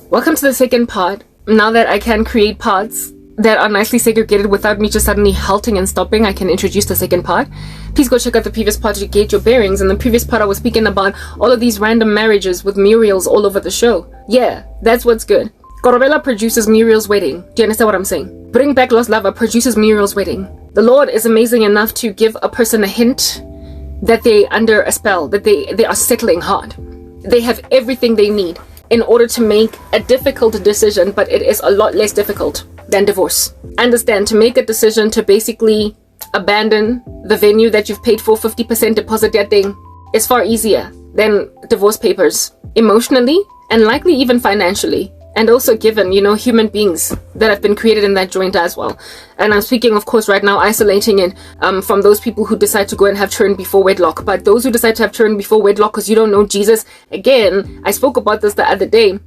Welcome to the second part. Now that I can create parts that are nicely segregated without me just suddenly halting and stopping, I can introduce the second part. Please go check out the previous part to get your bearings. In the previous part, I was speaking about all of these random marriages with Muriels all over the show. Yeah, that's what's good. Korobela produces Muriel's wedding. Do you understand what I'm saying? Bring Back Lost Lover produces Muriel's wedding. The Lord is amazing enough to give a person a hint that they're under a spell, that they are settling hard. They have everything they need in order to make a difficult decision, but it is a lot less difficult than divorce. Understand, to make a decision to basically abandon the venue that you've paid for 50% deposit that thing is far easier than divorce papers, emotionally and likely even financially. And also given, human beings that have been created in that joint as well. And I'm speaking, of course, right now, isolating it from those people who decide to go and have children before wedlock. But those who decide to have children before wedlock because you don't know Jesus, again, I spoke about this the other day.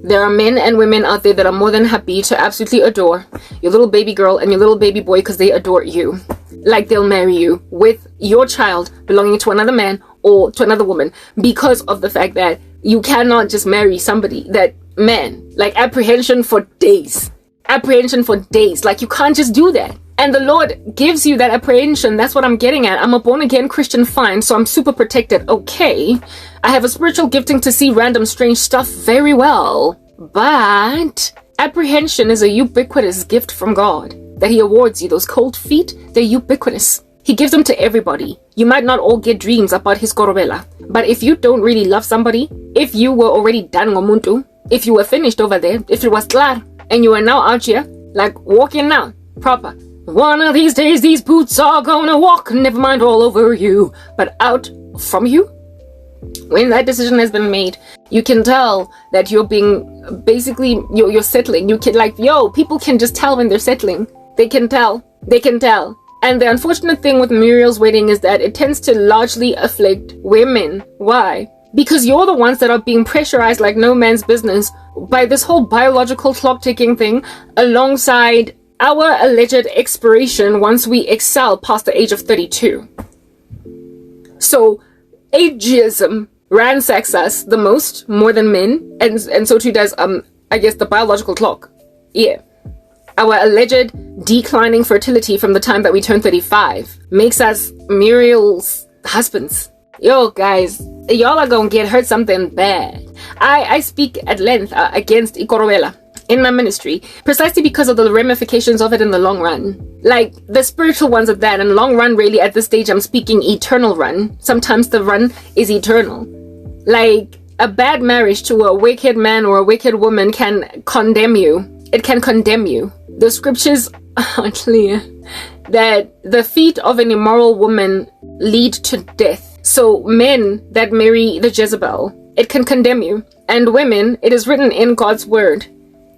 There are men and women out there that are more than happy to absolutely adore your little baby girl and your little baby boy because they adore you. Like they'll marry you with your child belonging to another man or to another woman because of the fact that you cannot just marry somebody that, man, like apprehension for days. Like you can't just do that. And the Lord gives you that apprehension. That's what I'm getting at. I'm a born again Christian, fine, so I'm super protected. Okay. I have a spiritual gifting to see random strange stuff very well. But apprehension is a ubiquitous gift from God that He awards you. Those cold feet, they're ubiquitous. He gives them to everybody. You might not all get dreams about His korobela. But if you don't really love somebody, if you were already done ngomuntu, if you were finished over there, if it was klar, and you are now out here, like walking now, proper. One of these days, these boots are gonna walk, never mind all over you, but out from you. When that decision has been made, you can tell that you're being, basically, you're settling. You can, people can just tell when they're settling. They can tell. And the unfortunate thing with Muriel's wedding is that it tends to largely afflict women. Why? Because you're the ones that are being pressurized like no man's business by this whole biological clock ticking thing alongside our alleged expiration once we excel past the age of 32. So ageism ransacks us the most, more than men, and so too does the biological clock. Yeah. Our alleged declining fertility from the time that we turn 35 makes us Muriel's husbands. Yo, guys, y'all are gonna get hurt something bad. I speak at length against ikorobela in my ministry precisely because of the ramifications of it in the long run. Like, the spiritual ones of that, and long run, really, at this stage, I'm speaking eternal run. Sometimes the run is eternal. Like, a bad marriage to a wicked man or a wicked woman can condemn you. It can condemn you. The scriptures are clear that the feet of an immoral woman lead to death. So men that marry the Jezebel, it can condemn you. And women, it is written in God's word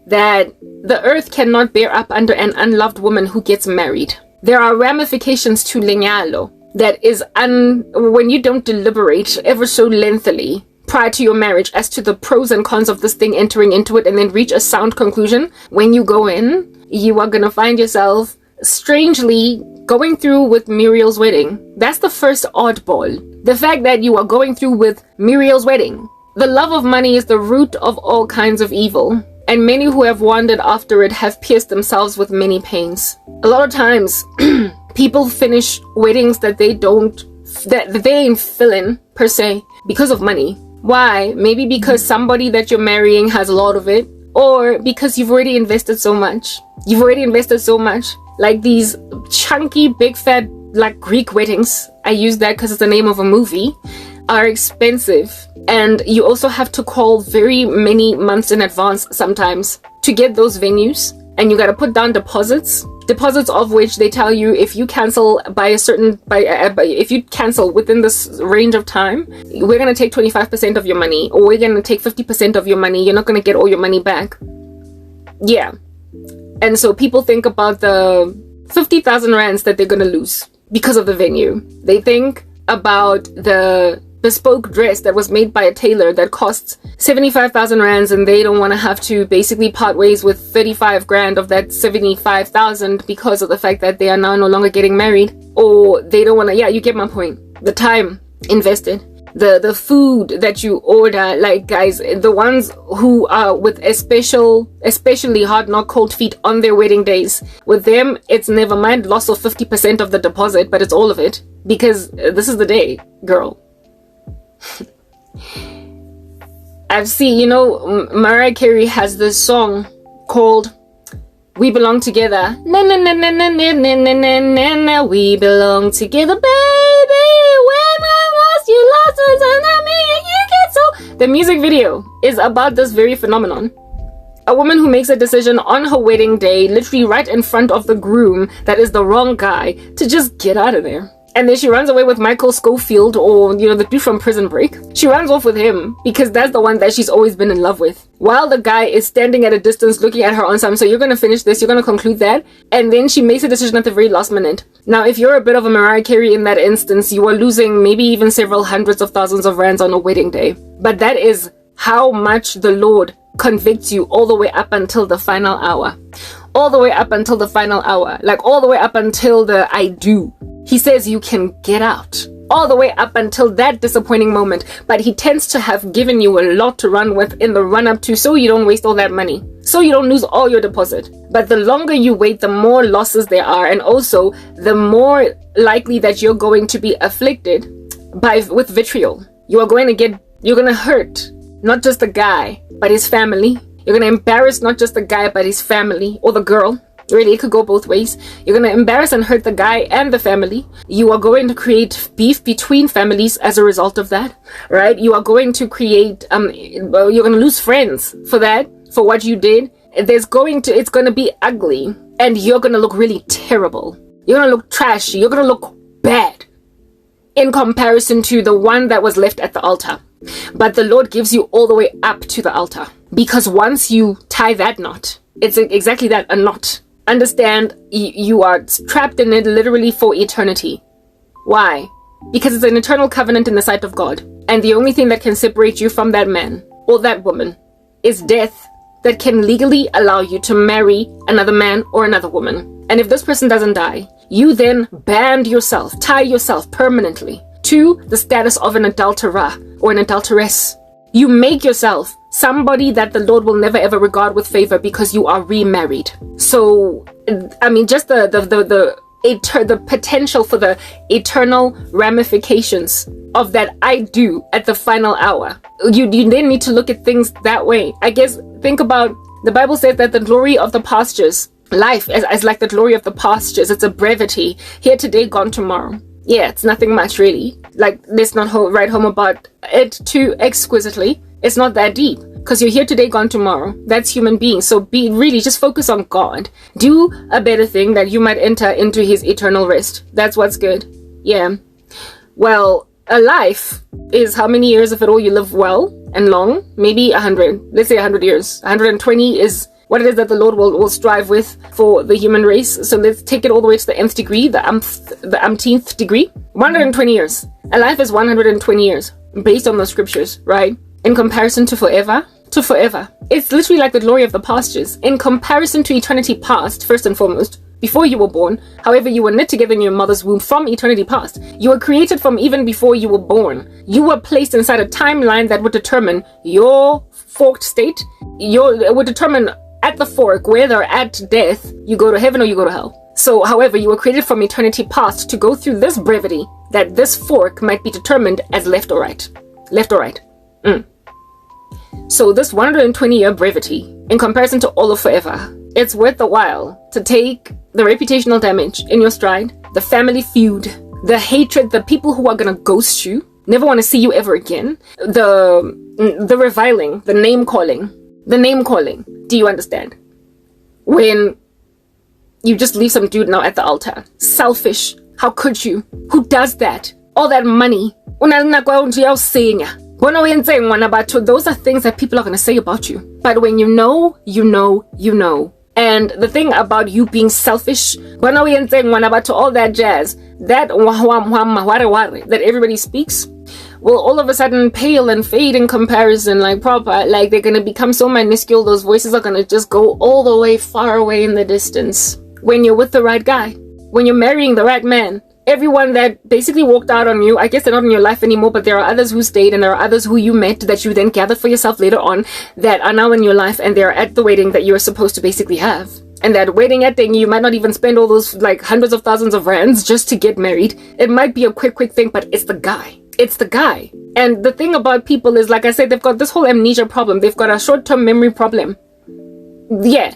that the earth cannot bear up under an unloved woman who gets married. There are ramifications to lenyalo that is when you don't deliberate ever so lengthily prior to your marriage as to the pros and cons of this thing, entering into it and then reach a sound conclusion. When you go in, you are going to find yourself strangely going through with Muriel's wedding. That's the first oddball. The fact that you are going through with Muriel's wedding. The love of money is the root of all kinds of evil. And many who have wandered after it have pierced themselves with many pains. A lot of times, people finish weddings that they ain't filling, per se, because of money. Why? Maybe because somebody that you're marrying has a lot of it. Or because you've already invested so much. Like these chunky, big, fat, like Greek weddings, I use that because it's the name of a movie, are expensive. And you also have to call very many months in advance sometimes to get those venues. And you got to put down deposits of which they tell you if you cancel if you cancel within this range of time, we're going to take 25% of your money, or we're going to take 50% of your money. You're not going to get all your money back. Yeah. And so people think about the 50,000 rands that they're going to lose because of the venue. They think about the bespoke dress that was made by a tailor that costs 75,000 rands, and they don't want to have to basically part ways with 35 grand of that 75,000 because of the fact that they are now no longer getting married. Or they don't want to, you get my point. The time invested. the food that you order, like, guys, the ones who are with especially hard, not cold feet on their wedding days, with them, it's never mind loss of 50% of the deposit, but it's all of it, because this is the day, girl. I've seen, you know, Mariah Carey has this song called We Belong Together. Na na na na na na na na na na na. We belong together, baby. When I lost you, lost us, and I mean you get so. The music video is about this very phenomenon. A woman who makes a decision on her wedding day, literally right in front of the groom, that is the wrong guy, to just get out of there. And then she runs away with Michael Scofield, or, you know, the dude from Prison Break. She runs off with him because that's the one that she's always been in love with. While the guy is standing at a distance looking at her on some, so you're going to finish this, you're going to conclude that. And then she makes a decision at the very last minute. Now, if you're a bit of a Mariah Carey in that instance, you are losing maybe even several hundreds of thousands of rands on a wedding day. But that is how much the Lord convicts you all the way up until the final hour. All the way up until the final hour. Like all the way up until the I do. He says you can get out all the way up until that disappointing moment, but he tends to have given you a lot to run with in the run-up to, so you don't waste all that money, so you don't lose all your deposit. But the longer you wait, the more losses there are, and also the more likely that you're going to be afflicted with vitriol. You're going to hurt not just the guy, but his family. You're going to embarrass not just the guy, but his family, or the girl. Really, it could go both ways. You're going to embarrass and hurt the guy and the family. You are going to create beef between families as a result of that, right? You are going to create, you're going to lose friends for that, for what you did. It's going to be ugly, and you're going to look really terrible. You're going to look trashy. You're going to look bad in comparison to the one that was left at the altar. But the Lord gives you all the way up to the altar, because once you tie that knot, it's exactly that, a knot. Understand, you are trapped in it literally for eternity. Why? Because it's an eternal covenant in the sight of God. And the only thing that can separate you from that man or that woman is death, that can legally allow you to marry another man or another woman. And if this person doesn't die, you then band yourself, tie yourself permanently to the status of an adulterer or an adulteress. You make yourself somebody that the Lord will never ever regard with favor because you are remarried. So, I mean, just the potential for the eternal ramifications of that I do at the final hour. You then need to look at things that way. I guess, think about, the Bible says that the glory of the pastures, life is like the glory of the pastures. It's a brevity. Here today, gone tomorrow. Yeah, it's nothing much really. Like, let's not write home about it too exquisitely. It's not that deep, because you're here today, gone tomorrow. That's human beings. So just focus on God. Do a better thing that you might enter into his eternal rest. That's what's good. Yeah. Well, a life is how many years if at all you live well and long? Maybe 100. Let's say 100 years. 120 is what it is that the Lord will strive with for the human race. So let's take it all the way to the nth degree, the umpteenth degree. 120 years. A life is 120 years, based on the scriptures, right? In comparison to forever, it's literally like the glory of the pastures. In comparison to eternity past, first and foremost, before you were born, however, you were knit together in your mother's womb from eternity past. You were created from even before you were born. You were placed inside a timeline that would determine your forked state. It would determine at the fork, whether at death you go to heaven or you go to hell. So, however, you were created from eternity past to go through this brevity, that this fork might be determined as left or right. Left or right. So this 120-year brevity, in comparison to all of forever, it's worth the while to take the reputational damage in your stride, the family feud, the hatred, the people who are gonna ghost you, never want to see you ever again, the reviling, the name calling. Do you understand? When you just leave some dude now at the altar, selfish. How could you? Who does that? All that money. Those are things that people are going to say about you. But when you know, you know, you know. And the thing about you being selfish, all that jazz, that everybody speaks, will all of a sudden pale and fade in comparison, like they're going to become so minuscule, those voices are going to just go all the way far away in the distance. When you're with the right guy, when you're marrying the right man, everyone that basically walked out on you, I guess they're not in your life anymore, but there are others who stayed, and there are others who you met that you then gathered for yourself later on that are now in your life, and they're at the wedding that you're supposed to basically have. And that wedding thing, you might not even spend all those like hundreds of thousands of rands just to get married. It might be a quick thing, but it's the guy. It's the guy. And the thing about people is, like I said, they've got this whole amnesia problem. They've got a short-term memory problem. Yeah.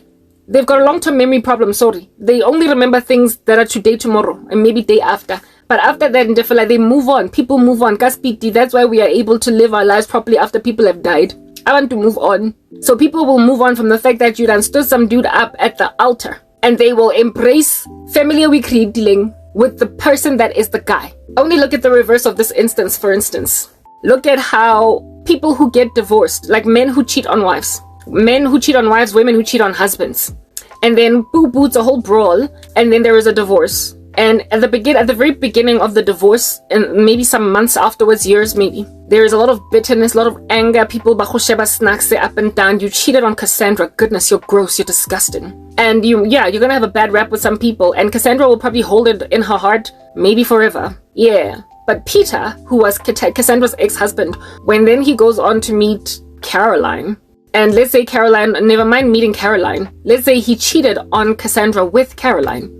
They've got a long-term memory problem, sorry. They only remember things that are today, tomorrow, and maybe day after. But after that, they move on. People move on. That's why we are able to live our lives properly after people have died. I want to move on. So people will move on from the fact that you done stood some dude up at the altar. And they will embrace familiar weekly dealing with the person that is the guy. Only look at the reverse of this instance, for instance. Look at how people who get divorced, like men who cheat on wives. Men who cheat on wives, women who cheat on husbands. And then it's a whole brawl, and then there is a divorce. And at the very beginning of the divorce, and maybe some months afterwards, years maybe, there is a lot of bitterness, a lot of anger. People snacks up and down. You cheated on Cassandra. Goodness, you're gross. You're disgusting. And you're gonna have a bad rap with some people. And Cassandra will probably hold it in her heart, maybe forever. Yeah. But Peter, who was Cassandra's ex-husband, when then he goes on to meet Caroline. And let's say Caroline, never mind meeting Caroline. Let's say he cheated on Cassandra with Caroline.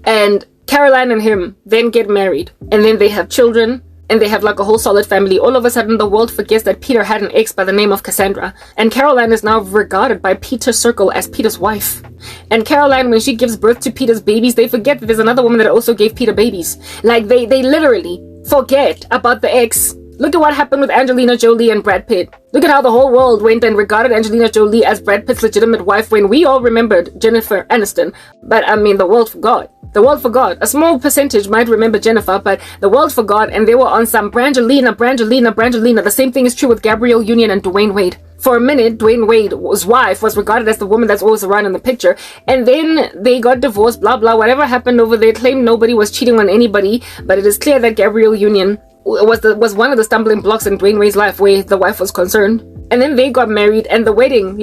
And Caroline and him then get married, and then they have children, and they have like a whole solid family. All of a sudden, the world forgets that Peter had an ex by the name of Cassandra, and Caroline is now regarded by Peter's circle as Peter's wife. And Caroline, when she gives birth to Peter's babies, they forget that there's another woman that also gave Peter babies. Like, they literally forget about the ex. Look at what happened with Angelina Jolie and Brad Pitt. Look at how the whole world went and regarded Angelina Jolie as Brad Pitt's legitimate wife when we all remembered Jennifer Aniston. But I mean, the world forgot. The world forgot. A small percentage might remember Jennifer, but the world forgot, and they were on some Brangelina. The same thing is true with Gabrielle Union and Dwayne Wade. For a minute, Dwayne Wade's wife was regarded as the woman that's always around in the picture, and then they got divorced, blah, blah, whatever happened over there, claimed nobody was cheating on anybody, but it is clear that Gabrielle Union was one of the stumbling blocks in Dwayne Wade's life where the wife was concerned. And then they got married, and the wedding,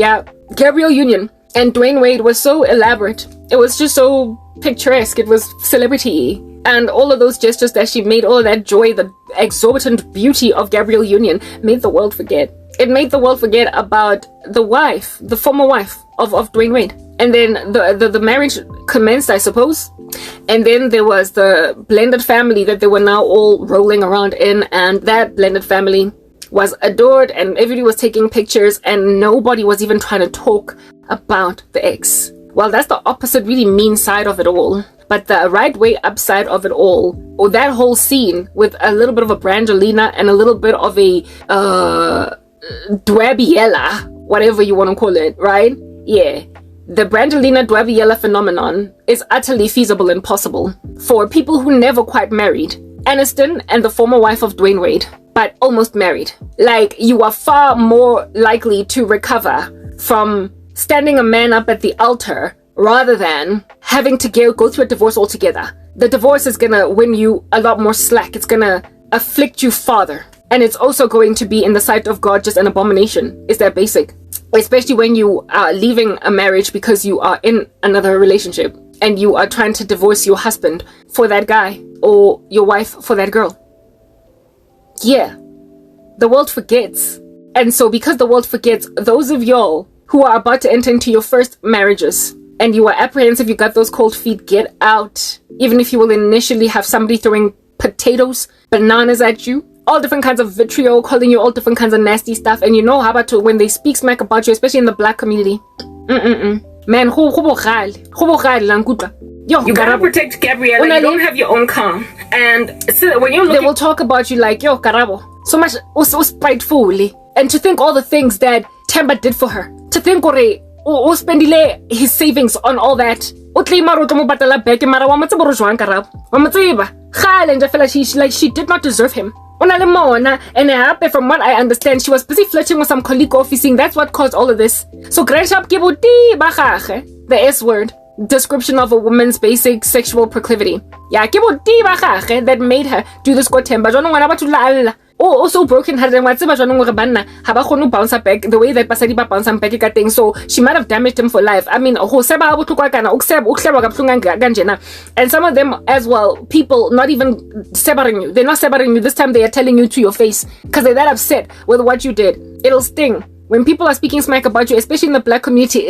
Gabrielle Union and Dwayne Wade was so elaborate. It was just so picturesque. It was celebrity. And all of those gestures that she made, all of that joy, the exorbitant beauty of Gabrielle Union made the world forget. It made the world forget about the wife, the former wife of Dwayne Wade. And then the marriage commenced, I suppose. And then there was the blended family that they were now all rolling around in. And that blended family was adored, and everybody was taking pictures, and nobody was even trying to talk about the ex. Well, that's the opposite, really mean side of it all. But the right way upside of it all, or that whole scene with a little bit of a Brangelina and a little bit of a Dwabiella, whatever you want to call it, right? Yeah. The Brangelina Dwabiella phenomenon is utterly feasible and possible for people who never quite married. Aniston and the former wife of Dwayne Wade, but almost married. Like, you are far more likely to recover from standing a man up at the altar rather than having to go through a divorce altogether. The divorce is gonna win you a lot more slack. It's gonna afflict you farther. And it's also going to be, in the sight of God, just an abomination. It's that basic. Especially when you are leaving a marriage because you are in another relationship and you are trying to divorce your husband for that guy or your wife for that girl. Yeah. The world forgets. And so because the world forgets, those of y'all who are about to enter into your first marriages and you are apprehensive, you got those cold feet, get out. Even if you will initially have somebody throwing potatoes, bananas at you, all different kinds of vitriol, calling you all different kinds of nasty stuff, and you know how about to, when they speak smack about you, especially in the black community. Man, you gotta protect Gabriella. You don't have your own car, and so when you're looking, they will talk about you like, yo, Karabo, so much, so spitefully, and to think all the things that Temba did for her, to think o spendile his savings on all that. She did not deserve him. And from what I understand, she was busy flirting with some colleague officing. That's what caused all of this. So the S word, description of a woman's basic sexual proclivity. Yeah, that made her do this. also broken hearted, and whatever bounce back the way that basadi ba bounce back ka teng. So she might have damaged him for life. I mean, and some of them as well, people not even severing you. They're not severing you this time. They are telling you to your face because they're that upset with what you did. It'll sting when people are speaking smack about you, especially in the black community.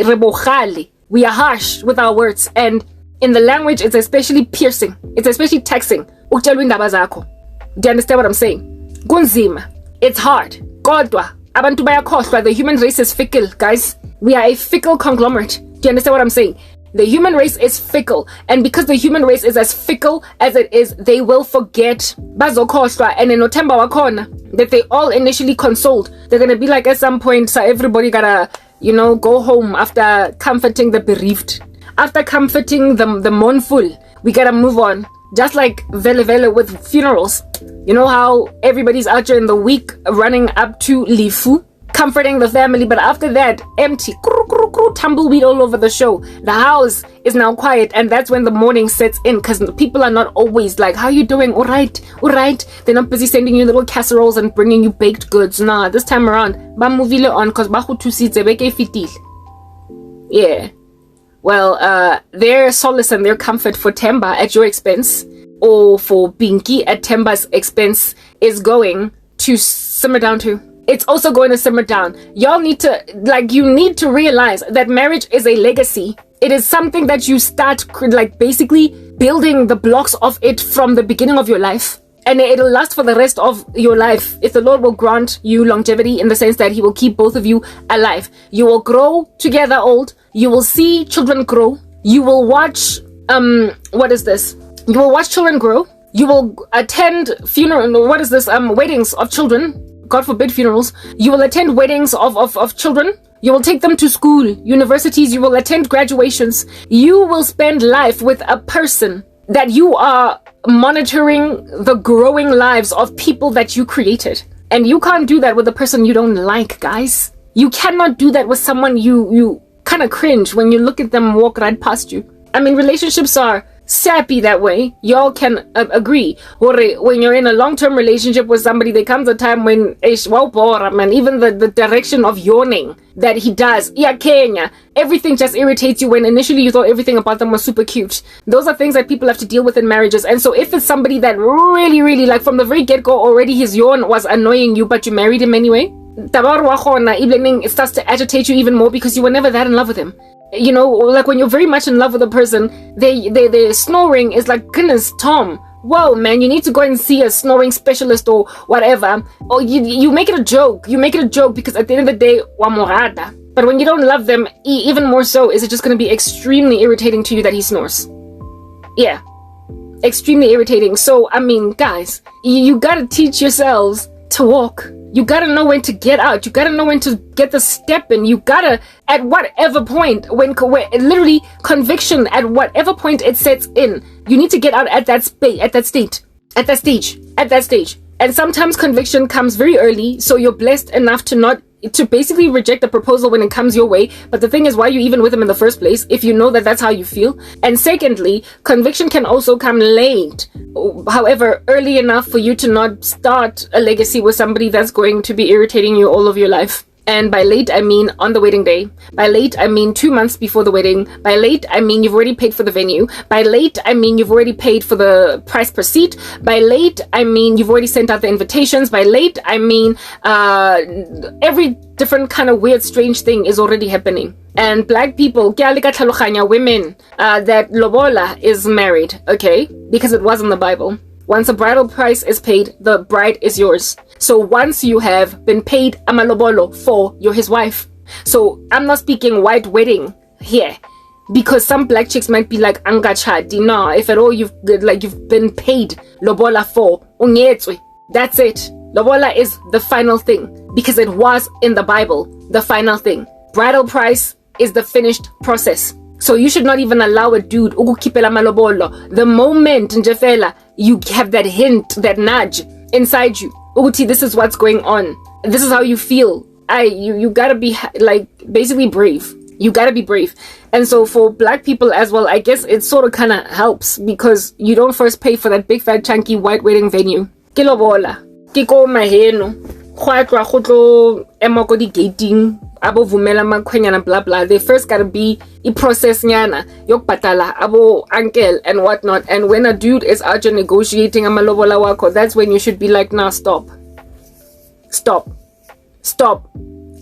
We are harsh with our words, and in the language it's especially piercing, it's especially taxing. Do you understand what I'm saying? Kunzima. It's hard. Kodwa. Abantu bayakhohlwa. The human race is fickle, guys. We are a fickle conglomerate. Do you understand what I'm saying? The human race is fickle. And because the human race is as fickle as it is, they will forget. Bazokhohlwa. And in Otemba wakona, that they all initially consoled. They're going to be like, at some point, so everybody gotta, go home after comforting the bereaved. After comforting the mournful, we gotta move on. Just like Vele with funerals. You know how everybody's out there in the week running up to Lifu, comforting the family, but after that, empty. Tumbleweed all over the show. The house is now quiet, and that's when the mourning sets in, because people are not always like, how you doing? All right. They're not busy sending you little casseroles and bringing you baked goods. Nah, this time around, ba movile on, because bahu tu si tsebeke fitil. Yeah. Well, their solace and their comfort for Temba at your expense, or for Binky at Temba's expense, is going to simmer down too. It's also going to simmer down. Y'all need to, you need to realize that marriage is a legacy. It is something that you start, basically building the blocks of it from the beginning of your life. And it'll last for the rest of your life if the Lord will grant you longevity, in the sense that he will keep both of you alive. You will grow together old. You will see children grow. You will watch, what is this? You will watch children grow. You will attend weddings of children. God forbid funerals. You will attend weddings of children. You will take them to school, universities. You will attend graduations. You will spend life with a person that you are monitoring the growing lives of people that you created. And you can't do that with a person you don't like, guys. You cannot do that with someone you kind of cringe when you look at them walk right past you. I mean, relationships are sappy that way. Y'all can agree. When you're in a long-term relationship with somebody, there comes a time when even the direction of yawning that he does, Kenya, everything just irritates you when initially you thought everything about them was super cute. Those are things that people have to deal with in marriages. And so if it's somebody that really, from the very get-go already his yawn was annoying you, but you married him anyway, it starts to agitate you even more because you were never that in love with him. When you're very much in love with a person, their snoring is like, goodness, Tom, whoa, man, you need to go and see a snoring specialist or whatever. Or you make it a joke. You make it a joke because at the end of the day, wamorada. But when you don't love them, even more so, is it just going to be extremely irritating to you that he snores. Yeah, extremely irritating. So, I mean, guys, you gotta teach yourselves to walk. You gotta know when to get out. You gotta know when to get the step in. You gotta, at whatever point, when literally conviction, at whatever point it sets in, you need to get out at that stage. And sometimes conviction comes very early, so you're blessed enough to basically reject the proposal when it comes your way. But the thing is, why are you even with him in the first place if you know that that's how you feel? And secondly, conviction can also come late, however, early enough for you to not start a legacy with somebody that's going to be irritating you all of your life. And by late, I mean on the wedding day. By late, I mean 2 months before the wedding. By late, I mean you've already paid for the venue. By late, I mean you've already paid for the price per seat. By late, I mean you've already sent out the invitations. By late, I mean every different kind of weird, strange thing is already happening. And black people, women, that lobola is married, okay? Because it was in the Bible. Once a bridal price is paid, the bride is yours. So once you have been paid amalobolo for, you're his wife. So I'm not speaking white wedding here, because some black chicks might be like angachadi. No, if at all you've been paid lobola for, ungetswe. That's it. Lobola is the final thing, because it was in the Bible, the final thing. Bridal price is the finished process. So you should not even allow a dude ukukipela malobolo. The moment njefela you have that hint, that nudge inside you, Uguti, this is what's going on. This is how you feel. You gotta be basically brave. You gotta be brave. And so for black people as well, I guess it sort of kind of helps because you don't first pay for that big fat chunky white wedding venue. Kilobola. ke ko maheno go tlo ema ko di gating abo vumela makhwenyana blah blah. They first gotta be a process nyana yokubhatala abo uncle and whatnot. And when a dude is out here negotiating amalobola wako, that's when you should be like, nah, stop.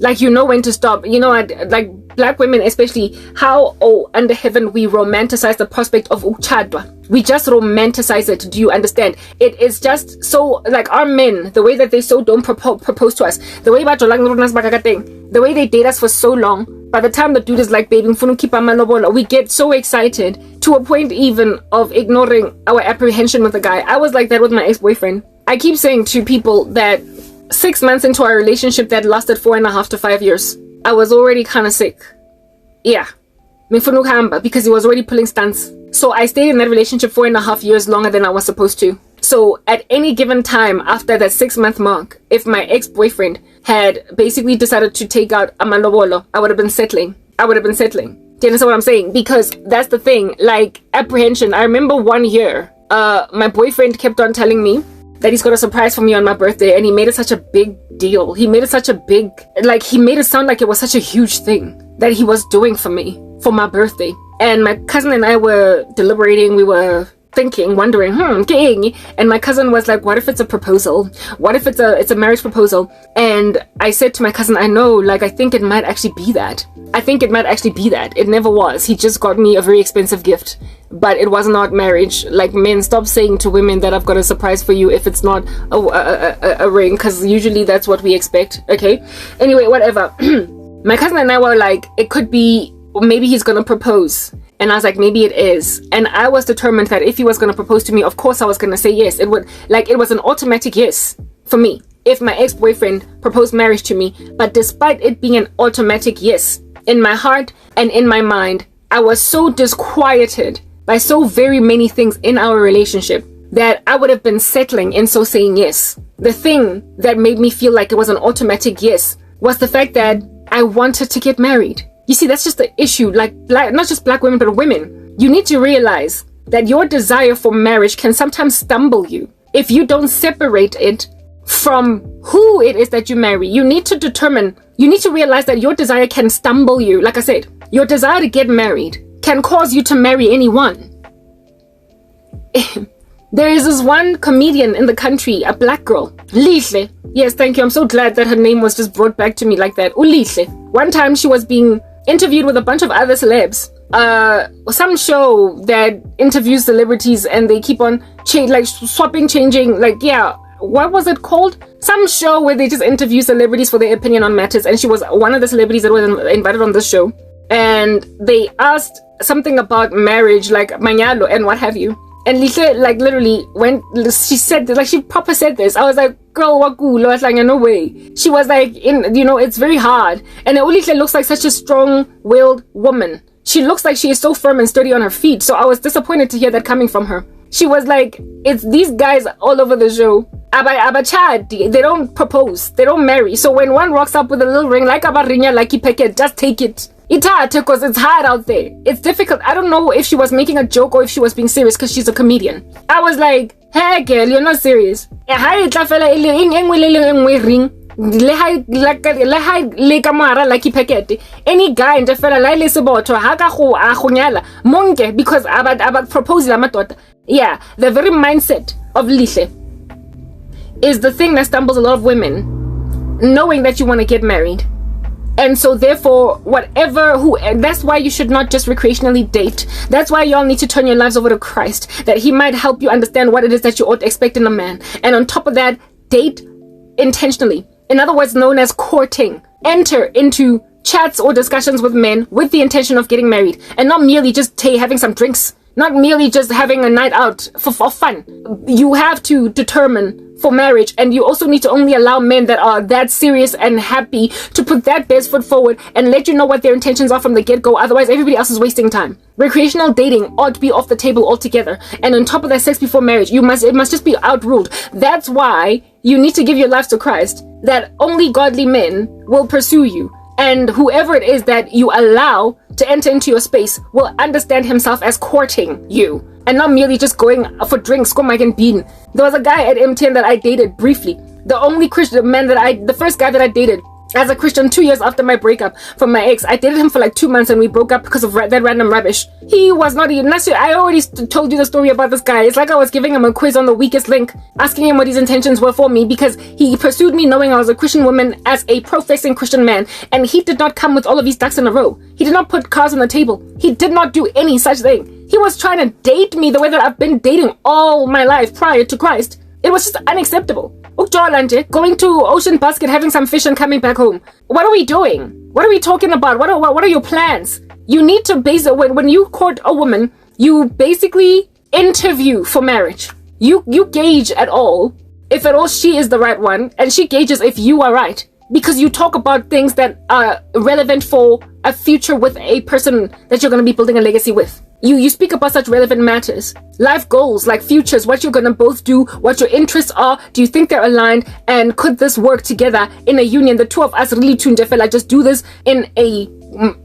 Like, you know when to stop. You know, like black women especially, how under heaven we romanticize the prospect of uchadwa. We just romanticize it. Do you understand? It is just so, like, our men, the way that they so don't propose to us, the way the way they date us for so long, by the time the dude is like, baby, we get so excited to a point even of ignoring our apprehension with the guy. I was like that with my ex-boyfriend. I keep saying to people that 6 months into our relationship that lasted 4.5 to 5 years, I was already kind of sick. Yeah. Because he was already pulling stunts. So I stayed in that relationship 4.5 years longer than I was supposed to. So at any given time after that 6-month mark, if my ex-boyfriend had basically decided to take out a malobolo, I would have been settling. Do you understand what I'm saying? Because that's the thing, like apprehension. I remember 1 year, my boyfriend kept on telling me that he's got a surprise for me on my birthday, and he made it such a big deal. He made it such a big, like, he made it sound like it was such a huge thing that he was doing for me for my birthday. And my cousin and I were deliberating, we were thinking, wondering, and my cousin was like, what if it's a proposal? What if it's a marriage proposal? And I said to my cousin, I know, like, I think it might actually be that. It never was. He just got me a very expensive gift, but it was not marriage. Like, men, stop saying to women that I've got a surprise for you if it's not a ring, because usually that's what we expect. Okay, anyway, whatever. My cousin and I were like, it could be, maybe he's gonna propose. And I was like, maybe it is. And I was determined that if he was gonna propose to me, of course I was gonna say yes. It was an automatic yes for me if my ex-boyfriend proposed marriage to me. But despite it being an automatic yes, in my heart and in my mind, I was so disquieted by so very many things in our relationship that I would have been settling in so saying yes. The thing that made me feel like it was an automatic yes was the fact that I wanted to get married. You see, that's just the issue. Like, not just black women, but women. You need to realize that your desire for marriage can sometimes stumble you if you don't separate it from who it is that you marry. You need to realize that your desire can stumble you. Like I said, your desire to get married can cause you to marry anyone. There is this one comedian in the country, a black girl, Lihle. Yes, thank you. I'm so glad that her name was just brought back to me like that. Ulihle. One time she was being interviewed with a bunch of other celebs. Some show that interviews celebrities and they keep on changing. Like, yeah, what was it called? Some show where they just interview celebrities for their opinion on matters. And she was one of the celebrities that was invited on this show. And they asked something about marriage, like manyalo and what have you. And Lihle, like, literally, when she said this, like, she proper said this, I was like, girl, wakulo. I was like, no way. She was like, it's very hard. And Lihle looks like such a strong-willed woman. She looks like she is so firm and sturdy on her feet. So I was disappointed to hear that coming from her. She was like, it's these guys all over the show. Abachad, they don't propose. They don't marry. So when one rocks up with a little ring, like abarinya, like peket, just take it. Because it's hard out there. It's difficult. I don't know if she was making a joke or if she was being serious because she's a comedian. I was like, hey girl, you're not serious. Any guy because about proposal. Yeah, the very mindset of Lihle is the thing that stumbles a lot of women, knowing that you want to get married. And so therefore, and that's why you should not just recreationally date. That's why y'all need to turn your lives over to Christ, that he might help you understand what it is that you ought to expect in a man. And on top of that, date intentionally. In other words, known as courting. Enter into chats or discussions with men with the intention of getting married, and not merely just having some drinks, not merely just having a night out for fun. You have to determine for marriage, and you also need to only allow men that are that serious and happy to put that best foot forward and let you know what their intentions are from the get-go. Otherwise, everybody else is wasting time. Recreational dating ought to be off the table altogether. And on top of that, sex before marriage, it must just be outruled. That's why you need to give your life to Christ, that only godly men will pursue you. And whoever it is that you allow to enter into your space will understand himself as courting you and not merely just going for drinks. There was a guy at MTN that I dated briefly. The only Christian man the first guy that I dated as a Christian 2 years after my breakup from my ex. I dated him for like 2 months and we broke up because of that random rubbish. He was not even, I already told you the story about this guy. It's like I was giving him a quiz on the weakest link, asking him what his intentions were for me, because he pursued me knowing I was a Christian woman as a professing Christian man, and he did not come with all of his ducks in a row. He did not put cards on the table. He did not do any such thing. He was trying to date me the way that I've been dating all my life prior to Christ. It was just unacceptable. Going to Ocean Basket, having some fish and coming back home. What are we doing? What are we talking about? What are your plans? You need to when you court a woman, you basically interview for marriage. You gauge at all, if at all she is the right one, and she gauges if you are right. Because you talk about things that are relevant for a future with a person that you're going to be building a legacy with. You speak about such relevant matters. Life goals, like futures, what you're going to both do, what your interests are, do you think they're aligned, and could this work together in a union? The two of us really like just do this in a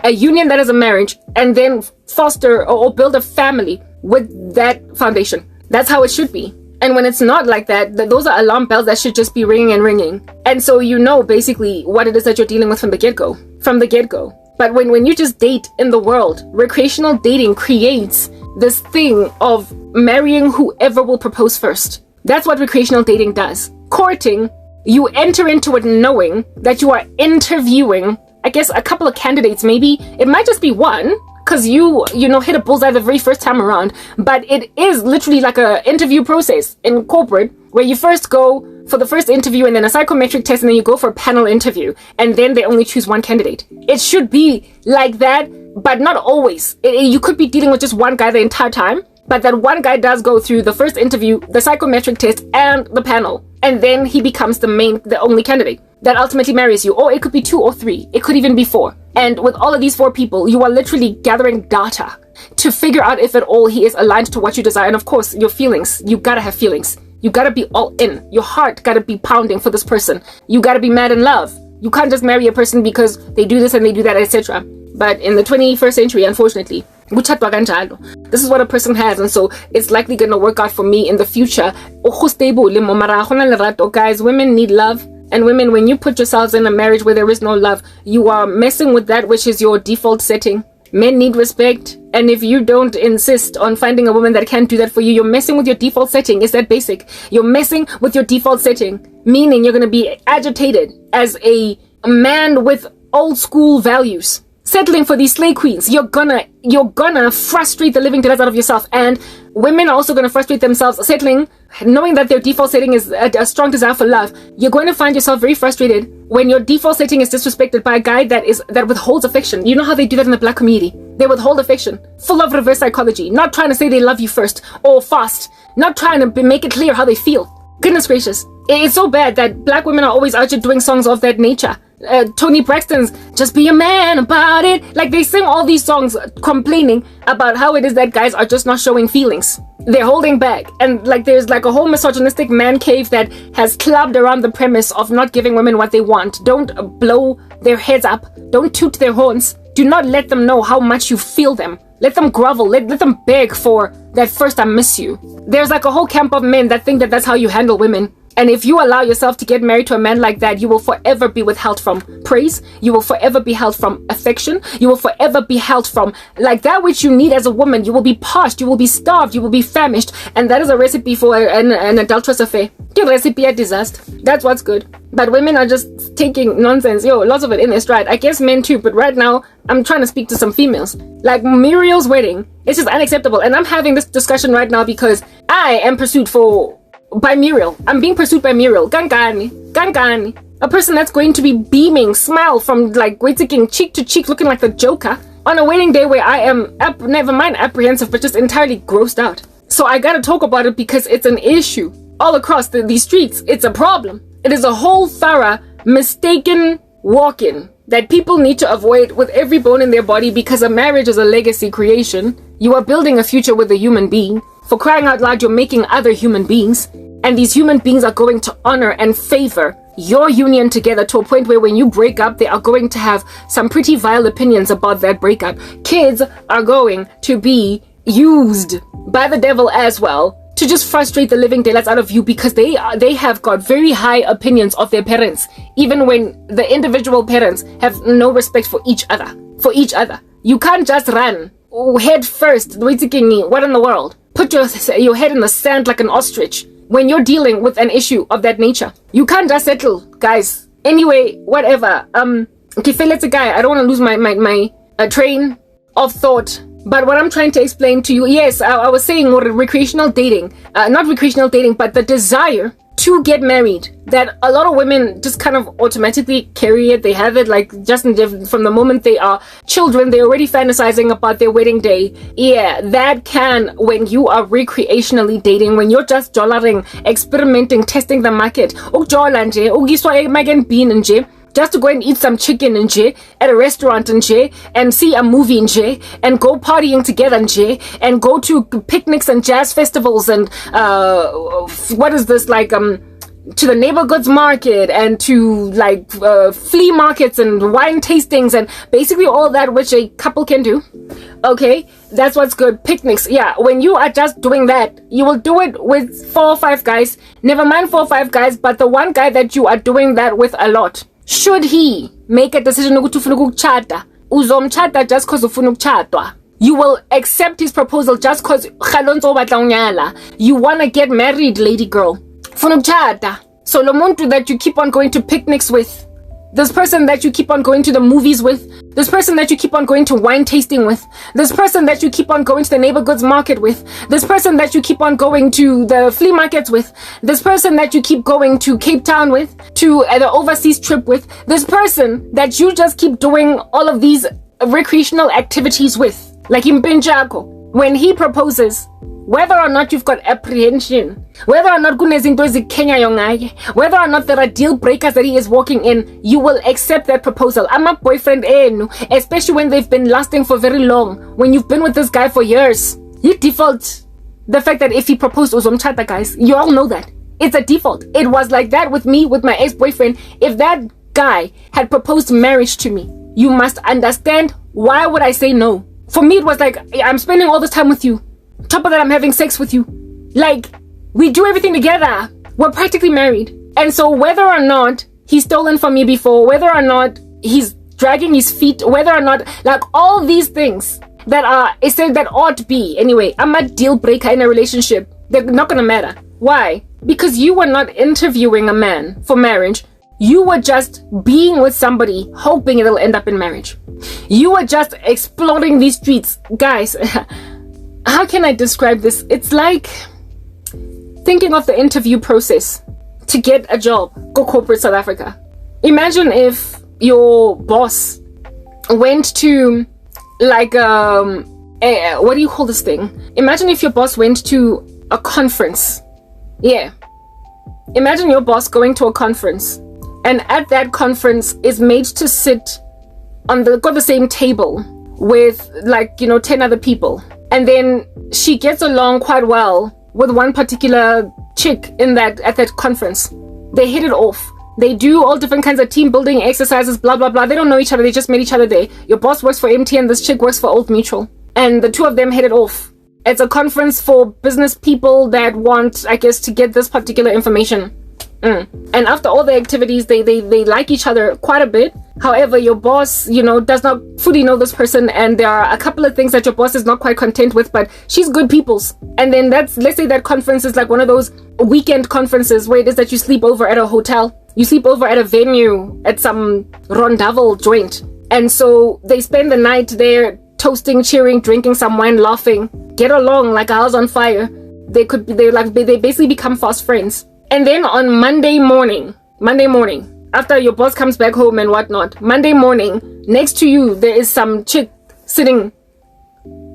union that is a marriage, and then foster or build a family with that foundation. That's how it should be. And when it's not like that, those are alarm bells that should just be ringing and ringing. And so you know basically what it is that you're dealing with from the get-go. But when you just date in the world, recreational dating creates this thing of marrying whoever will propose first. That's what recreational dating does. Courting, you enter into it knowing that you are interviewing, I guess, a couple of candidates maybe. It might just be one, because you hit a bullseye the very first time around. But it is literally like an interview process in corporate, where you first go for the first interview and then a psychometric test, and then you go for a panel interview, and then they only choose one candidate. It should be like that, but not always. You could be dealing with just one guy the entire time, but that one guy does go through the first interview, the psychometric test, and the panel, and then he becomes the only candidate that ultimately marries you. Or it could be 2 or 3. It could even be 4. And with all of these 4 people, you are literally gathering data to figure out if at all he is aligned to what you desire. And of course, your feelings. You gotta have feelings. You gotta be all in. Your heart gotta be pounding for this person. You gotta be mad in love. You can't just marry a person because they do this and they do that, etc. But in the 21st century, unfortunately, this is what a person has, and so it's likely gonna work out for me in the future. Guys, women need love. And women, when you put yourselves in a marriage where there is no love, you are messing with that which is your default setting. Men need respect, and if you don't insist on finding a woman that can do that for you, you're messing with your default setting. It's that basic. You're messing with your default setting, meaning you're going to be agitated as a man with old school values, settling for these slay queens. You're gonna frustrate the living daylights out of yourself, and women are also gonna frustrate themselves settling, knowing that their default setting is a strong desire for love. You're going to find yourself very frustrated when your default setting is disrespected by a guy that withholds affection. You know how they do that in the black community? They withhold affection, full of reverse psychology, not trying to say they love you first or fast, not trying to make it clear how they feel. Goodness gracious, it's so bad that black women are always out here doing songs of that nature. Tony Braxton's Just Be a Man About It. Like, they sing all these songs complaining about how it is that guys are just not showing feelings. They're holding back. And like, there's like a whole misogynistic man cave that has clubbed around the premise of not giving women what they want. Don't blow their heads up. Don't toot their horns. Do not let them know how much you feel them. Let them grovel. Let them beg for that first I miss you. There's like a whole camp of men that think that that's how you handle women. And if you allow yourself to get married to a man like that, you will forever be withheld from praise. You will forever be held from affection. You will forever be held from like that which you need as a woman. You will be parched. You will be starved. You will be famished. And that is a recipe for an adulterous affair. A recipe at disaster. That's what's good. But women are just taking nonsense. Lots of it in their stride. I guess men too. But right now, I'm trying to speak to some females. Like Muriel's wedding. It's just unacceptable. And I'm having this discussion right now because I am pursued by Muriel. I'm being pursued by Muriel. Gangani. A person that's going to be beaming, smile from like waiting cheek to cheek, looking like the Joker on a wedding day where I am never mind apprehensive, but just entirely grossed out. So I gotta talk about it because it's an issue all across these streets. It's a problem. It is a whole thorough mistaken walk-in that people need to avoid with every bone in their body, because a marriage is a legacy creation. You are building a future with a human being. For crying out loud, you're making other human beings, and these human beings are going to honor and favor your union together to a point where when you break up, they are going to have some pretty vile opinions about that breakup. Kids are going to be used by the devil as well to just frustrate the living daylights out of you because they have got very high opinions of their parents, even when the individual parents have no respect for each other. You can't just run head first. What in the world? Put your head in the sand like an ostrich when you're dealing with an issue of that nature. You can't just settle, guys. Anyway, whatever. Okay, let's guy. I don't want to lose my train of thought. But what I'm trying to explain to you, yes, I was saying recreational dating, not recreational dating, but the desire to get married, that a lot of women just kind of automatically carry it. They have it like just from the moment they are children, they're already fantasizing about their wedding day. Yeah, that can, when you are recreationally dating, when you're just dollaring, experimenting, testing the market, just to go and eat some chicken at a restaurant and see a movie and go partying together and go to picnics and jazz festivals and what is this, like to the neighborhoods market and to like flea markets and wine tastings and basically all that which a couple can do. Okay, that's what's good. Picnics, yeah. When you are just doing that, you will do it with 4 or 5 guys. Never mind 4 or 5 guys, but the one guy that you are doing that with a lot, should he make a decision ukuthi ufuna ukuchata, uzomchata just cause ufuna ukuchatwa. You will accept his proposal just cause you want to get married, lady girl. Ufuna ukuchata. So lo muntu that you keep on going to picnics with, this person that you keep on going to the movies with, this person that you keep on going to wine tasting with, this person that you keep on going to the neighborhoods market with, this person that you keep on going to the flea markets with, this person that you keep going to Cape Town with, to the overseas trip with, this person that you just keep doing all of these recreational activities with, like Impinjako, when he proposes, whether or not you've got apprehension, whether or not whether or not there are deal breakers that he is walking in, you will accept that proposal. I'm a boyfriend, especially when they've been lasting for very long. When you've been with this guy for years, you default the fact that if he proposed uzomchata, guys, you all know that. It's a default. It was like that with me, with my ex-boyfriend. If that guy had proposed marriage to me, you must understand why would I say no. For me, it was like, I'm spending all this time with you. Top of that, I'm having sex with you. Like, we do everything together. We're practically married. And so whether or not he's stolen from me before, whether or not he's dragging his feet, whether or not, like all these things that are, it said that ought to be, anyway, I'm a deal breaker in a relationship. They're not gonna matter. Why? Because you were not interviewing a man for marriage. You were just being with somebody hoping it'll end up in marriage. You were just exploring these streets. Guys, how can I describe this? It's like thinking of the interview process to get a job, go corporate South Africa. Imagine if your boss went to like what do you call this thing? Imagine if your boss went to a conference. Yeah. Imagine your boss going to a conference and at that conference is made to sit on the same table with like 10 other people. And then she gets along quite well with one particular chick at that conference. They hit it off. They do all different kinds of team building exercises, blah, blah, blah. They don't know each other. They just met each other there. Your boss works for MTN. This chick works for Old Mutual. And the two of them hit it off. It's a conference for business people that want, I guess, to get this particular information. And after all the activities, they like each other quite a bit. However, your boss, does not fully know this person, and there are a couple of things that your boss is not quite content with, but she's good people's. And then let's say that conference is like one of those weekend conferences where it is that you sleep over at a hotel, you sleep over at a venue, at some rondavel joint. And so they spend the night there, toasting, cheering, drinking some wine, laughing, get along like a house on fire. They basically become fast friends. And then on Monday morning, after your boss comes back home and whatnot, Monday morning, next to you, there is some chick sitting,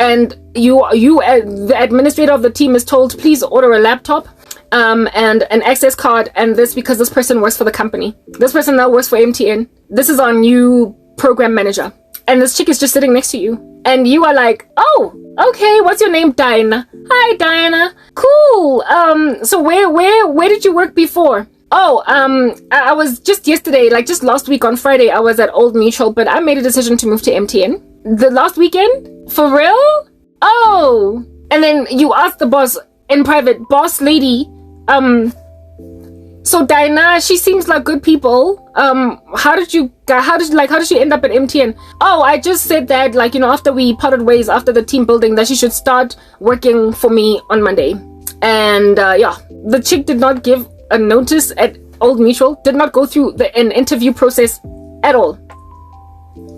and the administrator of the team is told, please order a laptop, and an access card, and this because this person works for the company. This person now works for MTN. This is our new program manager. And this chick is just sitting next to you. And you are like, oh, okay, what's your name? Diana. Hi, Diana. Cool. So where did you work before? Oh, I was just yesterday, like just last week on Friday, I was at Old Mutual, but I made a decision to move to MTN. The last weekend? For real? Oh. And then you ask the boss, in private. Boss lady. So Diana, she seems like good people. How did you end up at MTN? Oh, I just said that, like, you know, after we parted ways after the team building, that she should start working for me on Monday. And yeah, the chick did not give a notice at Old Mutual, did not go through an interview process at all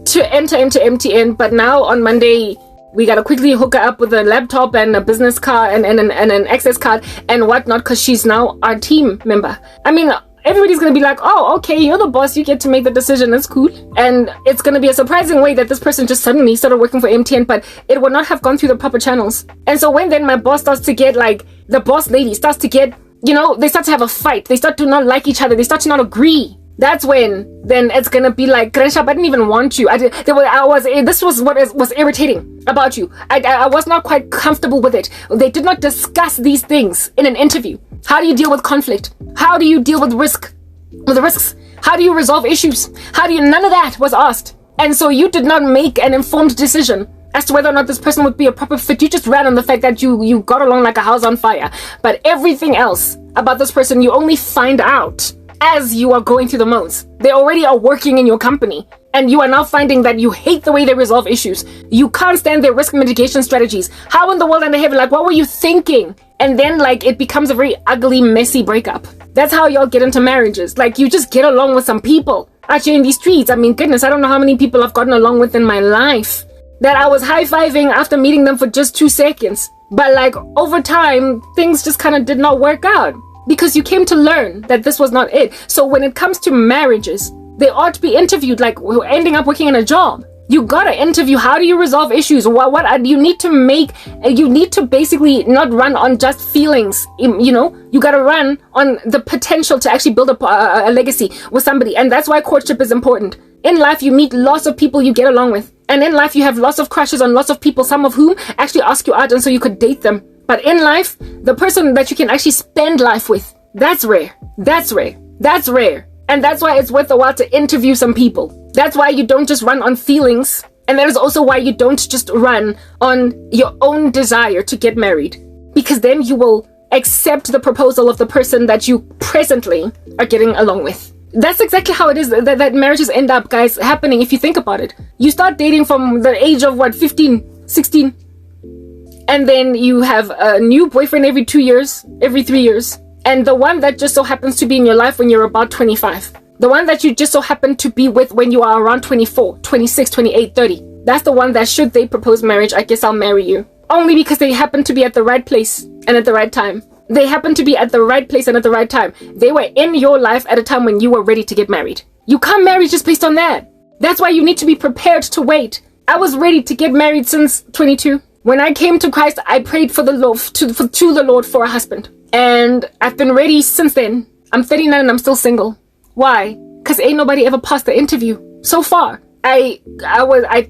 to enter into MTN. But now on Monday, we gotta quickly hook her up with a laptop and a business card and an access card and whatnot, because she's now our team member. I mean, everybody's gonna be like, oh, okay, you're the boss, you get to make the decision, that's cool. And it's gonna be a surprising way that this person just suddenly started working for MTN, but it would not have gone through the proper channels. And so when then my boss starts to get, like, the boss lady starts to get, you know, they start to have a fight, they start to not like each other, they start to not agree. That's when then it's gonna be like, Gresham, I didn't even want you. This was what was irritating about you. I was not quite comfortable with it. They did not discuss these things in an interview. How do you deal with conflict? How do you deal with risks? How do you resolve issues? None of that was asked. And so you did not make an informed decision as to whether or not this person would be a proper fit. You just ran on the fact that you got along like a house on fire. But everything else about this person, you only find out as you are going through the modes. They already are working in your company, and you are now finding that you hate the way they resolve issues. You can't stand their risk mitigation strategies. How in the world under heaven, like, what were you thinking? And then, like, it becomes a very ugly, messy breakup. That's how y'all get into marriages. Like, you just get along with some people out here in these streets. I mean, goodness, I don't know how many people I've gotten along with in my life that I was high-fiving after meeting them for just 2 seconds. But, like, over time, things just kind of did not work out, because you came to learn that this was not it. So when it comes to marriages, they ought to be interviewed like ending up working in a job. You gotta interview. How do you resolve issues? What you need to make? You need to basically not run on just feelings. You know, you gotta run on the potential to actually build a legacy with somebody. And that's why courtship is important. In life, you meet lots of people you get along with. And in life, you have lots of crushes on lots of people, some of whom actually ask you out, and so you could date them. But in life, the person that you can actually spend life with, that's rare. That's rare. That's rare. And that's why it's worth a while to interview some people. That's why you don't just run on feelings. And that is also why you don't just run on your own desire to get married. Because then you will accept the proposal of the person that you presently are getting along with. That's exactly how it is that marriages end up, guys, happening if you think about it. You start dating from the age of, 15, 16? And then you have a new boyfriend every 2 years, every 3 years. And the one that just so happens to be in your life when you're about 25. The one that you just so happen to be with when you are around 24, 26, 28, 30. That's the one that, should they propose marriage, I guess I'll marry you. Only because they happen to be at the right place and at the right time. They happen to be at the right place and at the right time. They were in your life at a time when you were ready to get married. You can't marry just based on that. That's why you need to be prepared to wait. I was ready to get married since 22. When I came to Christ, I prayed for the Lord, to the Lord for a husband. And I've been ready since then. I'm 39 and I'm still single. Why? Because ain't nobody ever passed the interview so far. I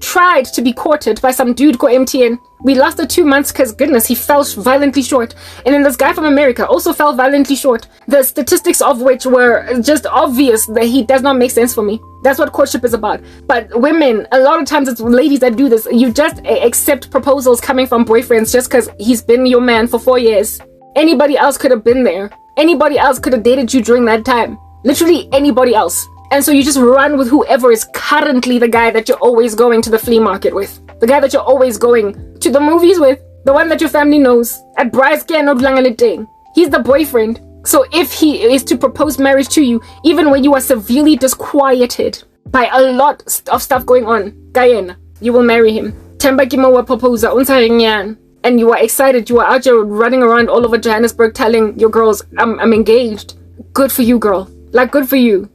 tried to be courted by some dude called MTN. We lasted 2 months because, goodness, he fell violently short. And then this guy from America also fell violently short. The statistics of which were just obvious that he does not make sense for me. That's what courtship is about. But women, a lot of times it's ladies that do this. You just accept proposals coming from boyfriends just because he's been your man for 4 years. Anybody else could have been there. Anybody else could have dated you during that time. Literally anybody else. And so you just run with whoever is currently the guy that you're always going to the flea market with. The guy that you're always going to the movies with. The one that your family knows. At Bryce Thing. He's the boyfriend. So if he is to propose marriage to you, even when you are severely disquieted by a lot of stuff going on, Guyana, you will marry him. Temba Kimawa proposa, and you are excited. You are out here running around all over Johannesburg telling your girls, I'm engaged. Good for you, girl. Like, good for you.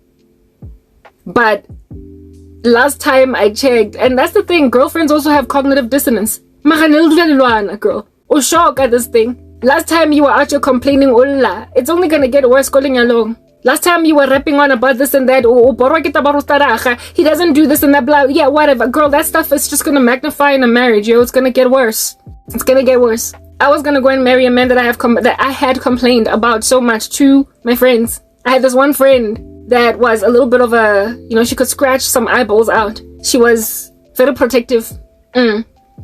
But last time I checked, and that's the thing, girlfriends also have cognitive dissonance. Girl. Oh, shock at this thing. Last time you were out here complaining, it's only gonna get worse calling along. Last time you were rapping on about this and that. He doesn't do this and that, blah. Yeah, whatever. Girl, that stuff is just gonna magnify in a marriage, yo. It's gonna get worse. It's gonna get worse. I was gonna go and marry a man that I had complained about so much to my friends. I had this one friend that was a little bit of a, she could scratch some eyeballs out. She was very protective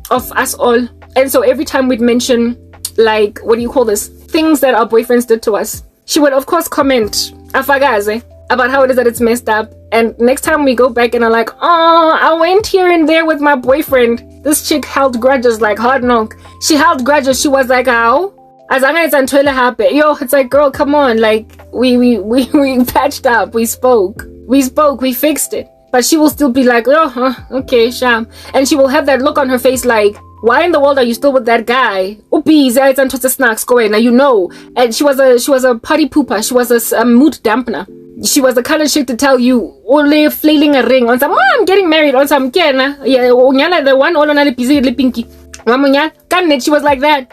of us all. And so every time we'd mention like, what do you call this? Things that our boyfriends did to us. She would, of course, comment afagaze about how it is that it's messed up. And next time we go back and are like, oh, I went here and there with my boyfriend. This chick held grudges like hard knock. She held grudges. She was like, how? As long as Antoile happy. Yo, it's like, girl, come on. Like, we patched up. We spoke, we fixed it. But she will still be like, oh, okay, sham. And she will have that look on her face like, why in the world are you still with that guy? Snacks going now, you know. And she was a party pooper. She was a mood dampener. She was the kind of chick to tell you, only flailing a ring on some, I'm getting married on some kena. Yeah, the one all on a busy pinky. She was like that.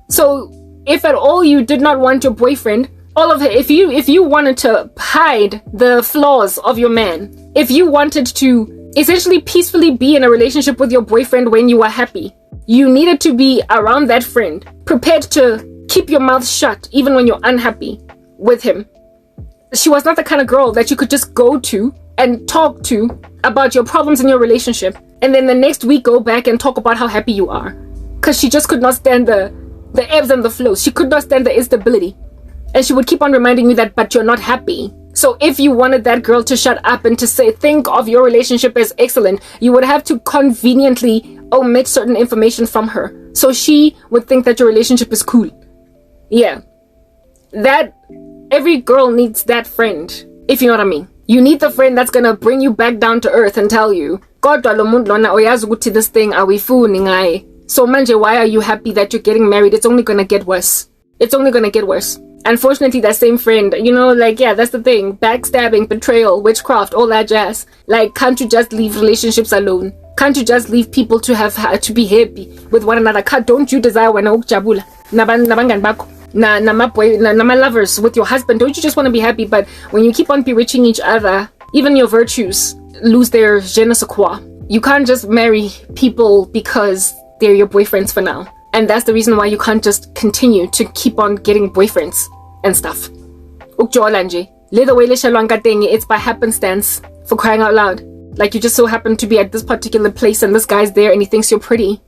So if at all you did not want your boyfriend, all of it, if you wanted to hide the flaws of your man, if you wanted to essentially peacefully be in a relationship with your boyfriend when you are happy, you needed to be around that friend, prepared to keep your mouth shut even when you're unhappy with him. She was not the kind of girl that you could just go to and talk to about your problems in your relationship and then the next week go back and talk about how happy you are, because she just could not stand the ebbs and the flows. She could not stand the instability, and she would keep on reminding you that, but you're not happy. So if you wanted that girl to shut up and to think of your relationship as excellent, you would have to conveniently omit certain information from her, so she would think that your relationship is cool. Yeah, that every girl needs that friend, if you know what I mean. You need the friend that's gonna bring you back down to earth and tell you, kodwa lo muntu lona uyazi ukuthi this thing awuyifuni ngaye. So manje, why are you happy that you're getting married? It's only gonna get worse. It's only gonna get worse. Unfortunately, that same friend, you know, like, yeah, that's the thing. Backstabbing, betrayal, witchcraft, all that jazz. Like, can't you just leave relationships alone? Can't you just leave people to be happy with one another? Don't you desire wena ukujabula nabangani bakho nama lovers with your husband? Don't you just want to be happy? But when you keep on bewitching each other, even your virtues lose their je ne sais quoi. You can't just marry people because they're your boyfriends for now. And that's the reason why you can't just continue to keep on getting boyfriends and stuff. It's by happenstance, for crying out loud. Like, you just so happen to be at this particular place and this guy's there and he thinks you're pretty.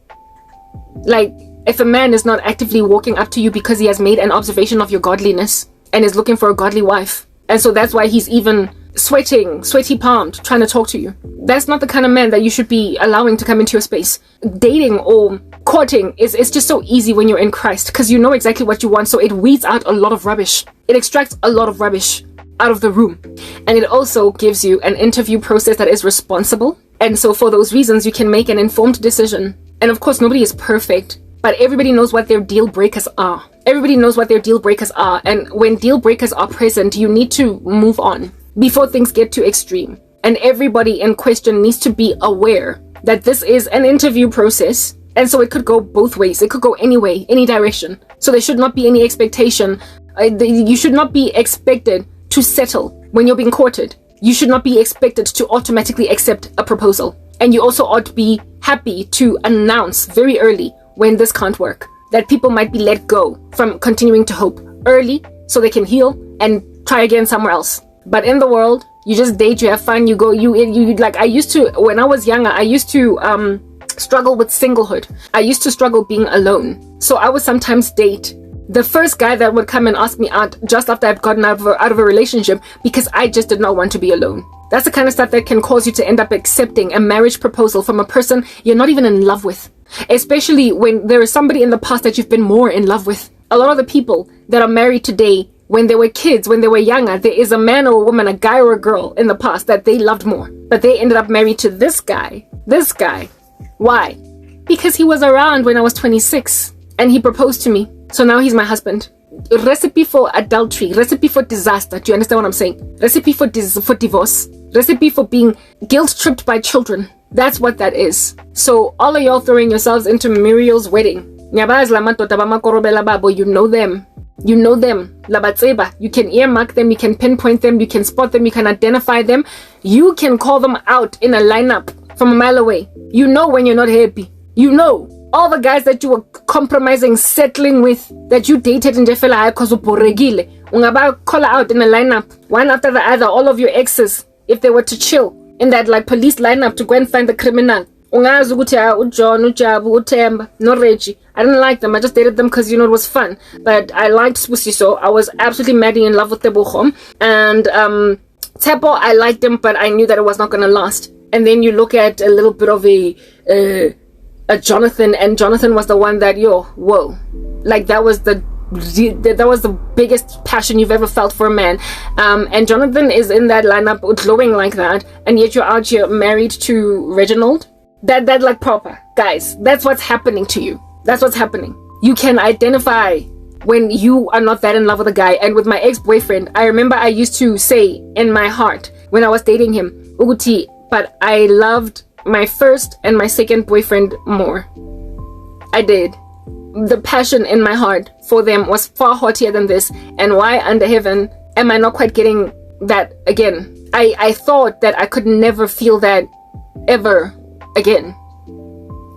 Like, if a man is not actively walking up to you because he has made an observation of your godliness and is looking for a godly wife, and so that's why he's even sweaty palmed, trying to talk to you, that's not the kind of man that you should be allowing to come into your space. Dating or courting is just so easy when you're in Christ, because you know exactly what you want, so it weeds out a lot of rubbish. It extracts a lot of rubbish out of the room, and it also gives you an interview process that is responsible, and so for those reasons you can make an informed decision. And of course, nobody is perfect, but everybody knows what their deal breakers are. Everybody knows what their deal breakers are, and when deal breakers are present, you need to move on before things get too extreme. And everybody in question needs to be aware that this is an interview process, and so it could go both ways. It could go any way, any direction. So there should not be any expectation. You should not be expected to settle when you're being courted. You should not be expected to automatically accept a proposal. And you also ought to be happy to announce very early when this can't work, that people might be let go from continuing to hope early so they can heal and try again somewhere else. But in the world, you just date, you have fun, you go, you like, I used to, when I was younger, I used to struggle with singlehood. I used to struggle being alone. So I would sometimes date the first guy that would come and ask me out just after I've gotten out of a relationship, because I just did not want to be alone. That's the kind of stuff that can cause you to end up accepting a marriage proposal from a person you're not even in love with. Especially when there is somebody in the past that you've been more in love with. A lot of the people that are married today, when they were kids, when they were younger, there is a man or a woman, a guy or a girl in the past that they loved more. But they ended up married to this guy. This guy. Why? Because he was around when I was 26 and he proposed to me. So now he's my husband. Recipe for adultery. Recipe for disaster. Do you understand what I'm saying? Recipe for divorce. Recipe for being guilt-tripped by children. That's what that is. So all of y'all throwing yourselves into Muriel's wedding. You know them. You know them. You can earmark them, you can pinpoint them, you can spot them, you can identify them. You can call them out in a lineup from a mile away. You know when you're not happy. You know. All the guys that you were compromising, settling with, that you dated in Jeffela because of Boregile. Ungaba call out in a lineup, one after the other, all of your exes, if they were to chill in that like police lineup to go and find the criminal. ungazi ukuthi uJohn, uJabu, uThemba, no Reggie. I didn't like them. I just dated them because, you know, it was fun. But I liked Spusiso. I was absolutely madly in love with Tebogo. And Tepo, I liked him, but I knew that it was not going to last. And then you look at a little bit of a Jonathan, and Jonathan was the one that, whoa. Like, that was the biggest passion you've ever felt for a man. And Jonathan is in that lineup glowing like that, and yet you're out here married to Reginald. That like proper. Guys, that's what's happening to you. That's what's happening. You can identify when you are not that in love with a guy. And with my ex-boyfriend, I remember I used to say in my heart when I was dating him, Uguti, but I loved my first and my second boyfriend more. I did. The passion in my heart for them was far hotter than this. And why under heaven am I not quite getting that again? I thought that I could never feel that ever again.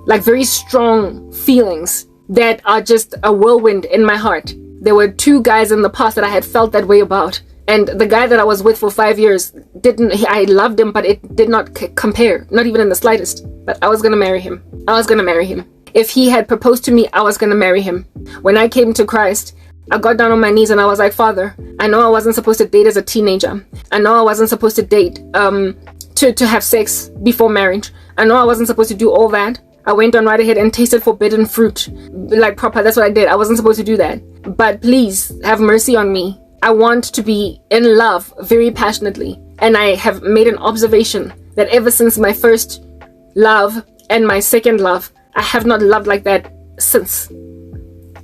Like very strong feelings that are just a whirlwind in my heart. There were 2 guys in the past that I had felt that way about. And the guy that I was with for 5 years I loved him, but it did not compare. Not even in the slightest. But I was going to marry him. If he had proposed to me, I was going to marry him. When I came to Christ, I got down on my knees and I was like, Father, I know I wasn't supposed to date as a teenager. I know I wasn't supposed to date to have sex before marriage. I know I wasn't supposed to do all that. I went on right ahead and tasted forbidden fruit. Like proper, that's what I did. I wasn't supposed to do that. But please have mercy on me. I want to be in love very passionately. And I have made an observation that ever since my first love and my second love, I have not loved like that since.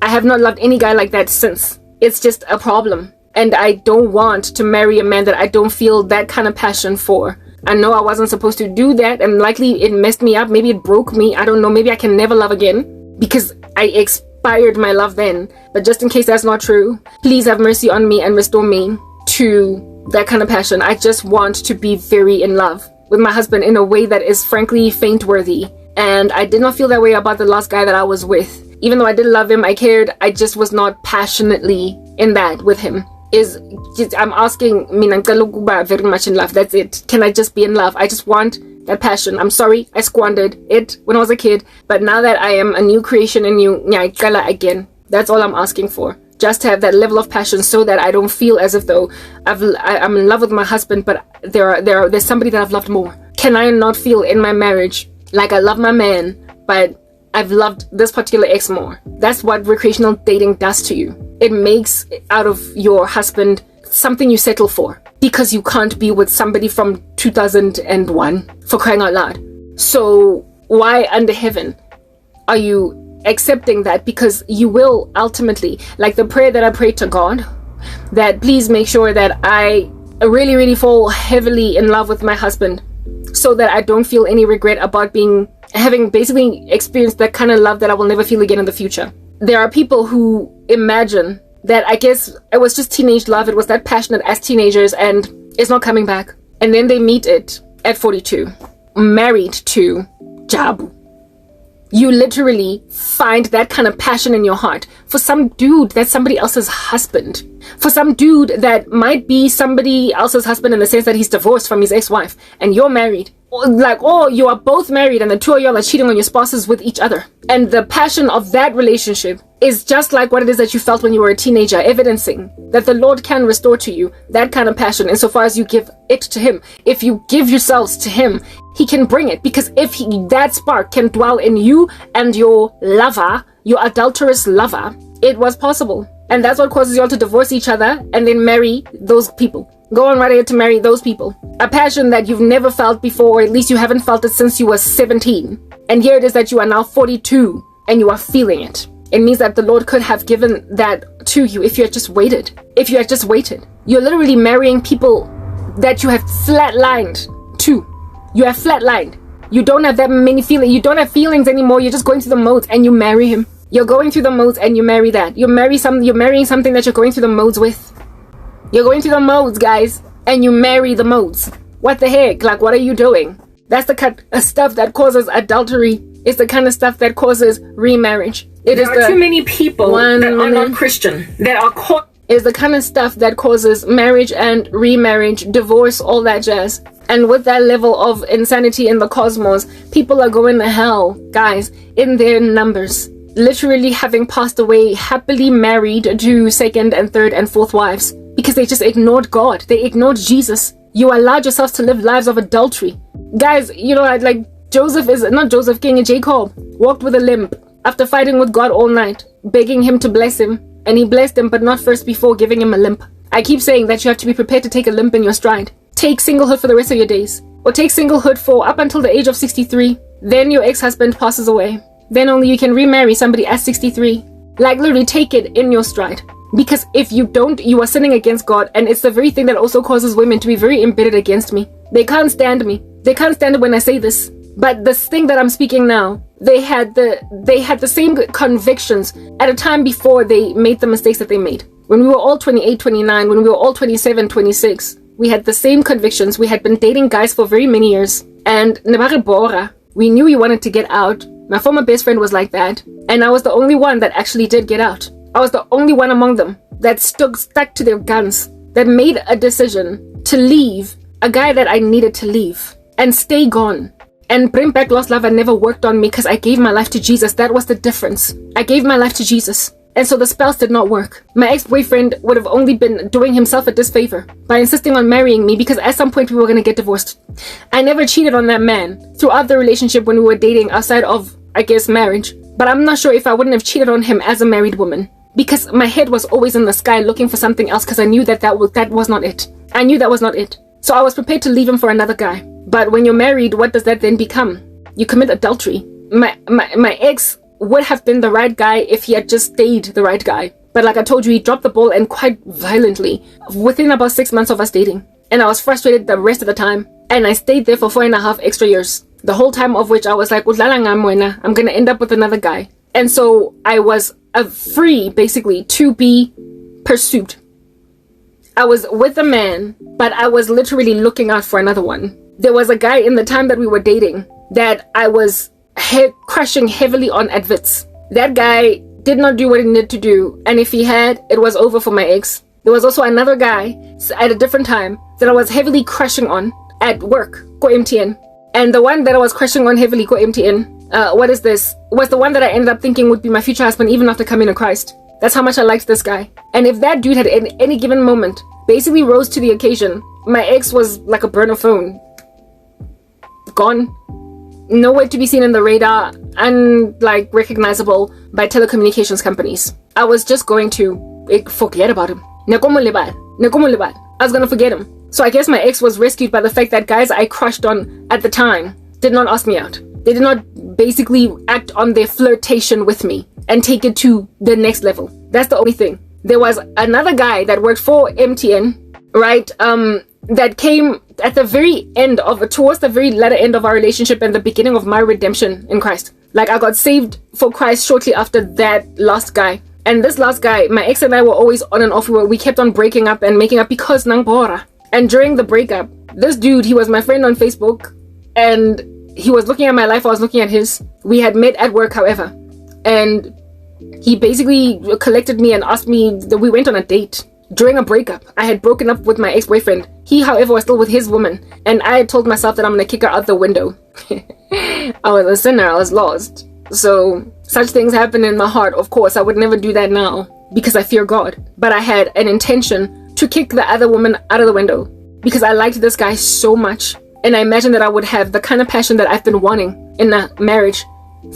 I have not loved any guy like that since. It's just a problem. And I don't want to marry a man that I don't feel that kind of passion for. I know I wasn't supposed to do that, and likely it messed me up. Maybe it broke me. I don't know. Maybe I can never love again because I expired my love then. But just in case that's not true, please have mercy on me and restore me to that kind of passion. I just want to be very in love with my husband in a way that is frankly faint-worthy. And I did not feel that way about the last guy that I was with. Even though I did love him, I cared, I just was not passionately in that with him. I'm asking very much in love. That's it. Can I just be in love? I just want that passion. I'm sorry I squandered it when I was a kid, but now that I am a new creation in you, again, that's all I'm asking for. Just to have that level of passion so that I don't feel as if though I'm in love with my husband, but there's somebody that I've loved more. Can I not feel in my marriage like I love my man, but I've loved this particular ex more? That's what recreational dating does to you. It makes out of your husband something you settle for because you can't be with somebody from 2001, for crying out loud. So why under heaven are you accepting that? Because you will ultimately, like the prayer that I prayed to God, that please make sure that I really, really fall heavily in love with my husband so that I don't feel any regret about having basically experienced that kind of love that I will never feel again in the future. There are people who imagine that I guess it was just teenage love, it was that passionate as teenagers and it's not coming back. And then they meet it at 42, married to Jabu. You literally find that kind of passion in your heart for some dude that's somebody else's husband. For some dude that might be somebody else's husband in the sense that he's divorced from his ex-wife and you're married. Or you are both married and the two of y'all are cheating on your spouses with each other. And the passion of that relationship is just like what it is that you felt when you were a teenager, evidencing that the Lord can restore to you that kind of passion insofar as you give it to Him. If you give yourselves to Him, He can bring it, because if that spark can dwell in you and your lover, your adulterous lover, it was possible. And that's what causes you all to divorce each other and then marry those people. Go on right ahead to marry those people. A passion that you've never felt before, or at least you haven't felt it since you were 17. And here it is that you are now 42 and you are feeling it. It means that the Lord could have given that to you if you had just waited. If you had just waited. You're literally marrying people that you have flatlined to. You have flatlined. You don't have that many feelings. You don't have feelings anymore. You're just going through the modes and you marry him. You're going through the modes and you marry that. You're marrying something that you're going through the modes with. You're going through the modes, guys, and you marry the modes. What the heck? Like, what are you doing? That's the kind of stuff that causes adultery. It's the kind of stuff that causes remarriage. There are too many people that are not Christian that are caught is the kind of stuff that causes marriage and remarriage, divorce, all that jazz. And with that level of insanity in the cosmos, people are going to hell, guys, in their numbers. Literally having passed away, happily married to second and third and fourth wives, because they just ignored God. They ignored Jesus. You allowed yourselves to live lives of adultery. Guys, you know, like King Jacob walked with a limp after fighting with God all night, begging him to bless him. And he blessed him, but not first before giving him a limp. I keep saying that you have to be prepared to take a limp in your stride. Take singlehood for the rest of your days. Or take singlehood for up until the age of 63. Then your ex-husband passes away. Then only you can remarry somebody at 63. Like, literally take it in your stride. Because if you don't, you are sinning against God. And it's the very thing that also causes women to be very embittered against me. They can't stand me. They can't stand it when I say this. But this thing that I'm speaking now, they had the same convictions at a time before they made the mistakes that they made. When we were all 28, 29, when we were all 27, 26, we had the same convictions. We had been dating guys for very many years. And we knew we wanted to get out. My former best friend was like that. And I was the only one that actually did get out. I was the only one among them that stuck to their guns, that made a decision to leave a guy that I needed to leave and stay gone. And bring back lost love and never worked on me because I gave my life to Jesus. That was the difference. I gave my life to Jesus. And so the spells did not work. My ex-boyfriend would have only been doing himself a disfavor by insisting on marrying me because at some point we were going to get divorced. I never cheated on that man throughout the relationship when we were dating outside of, I guess, marriage. But I'm not sure if I wouldn't have cheated on him as a married woman. Because my head was always in the sky looking for something else because I knew that was not it. I knew that was not it. So I was prepared to leave him for another guy. But when you're married, what does that then become? You commit adultery. My ex would have been the right guy if he had just stayed the right guy. But like I told you, he dropped the ball, and quite violently within about 6 months of us dating. And I was frustrated the rest of the time. And I stayed there for 4.5 extra years. The whole time of which I was like, I'm going to end up with another guy. And so I was free, basically, to be pursued. I was with a man, but I was literally looking out for another one. There was a guy in the time that we were dating that I was crushing heavily on adverts. That guy did not do what he needed to do, and if he had, it was over for my ex. There was also another guy at a different time that I was heavily crushing on at work, go MTN. And the one that I was crushing on heavily, go MTN, was the one that I ended up thinking would be my future husband even after coming to Christ. That's how much I liked this guy. And if that dude had at any given moment basically rose to the occasion, my ex was like a burner phone. Gone. Nowhere to be seen in the radar, and like recognizable by telecommunications companies. I was just going to forget about him. I was gonna forget him. So I guess my ex was rescued by the fact that guys I crushed on at the time did not ask me out. They did not basically act on their flirtation with me and take it to the next level. That's the only thing. There was another guy that worked for MTN, right? That came at the very end towards the very latter end of our relationship and the beginning of my redemption in Christ. Like, I got saved for Christ shortly after that last guy. And this last guy, my ex and I were always on and off. We kept on breaking up and making up because nang bora. And during the breakup, this dude, he was my friend on Facebook, and he was looking at my life, I was looking at his. We had met at work, however. And he basically collected me and asked me that we went on a date. During a breakup, I had broken up with my ex-boyfriend. He, however, was still with his woman. And I had told myself that I'm going to kick her out the window. I was a sinner. I was lost. So, such things happen in my heart. Of course, I would never do that now because I fear God. But I had an intention to kick the other woman out of the window because I liked this guy so much. And I imagined that I would have the kind of passion that I've been wanting in a marriage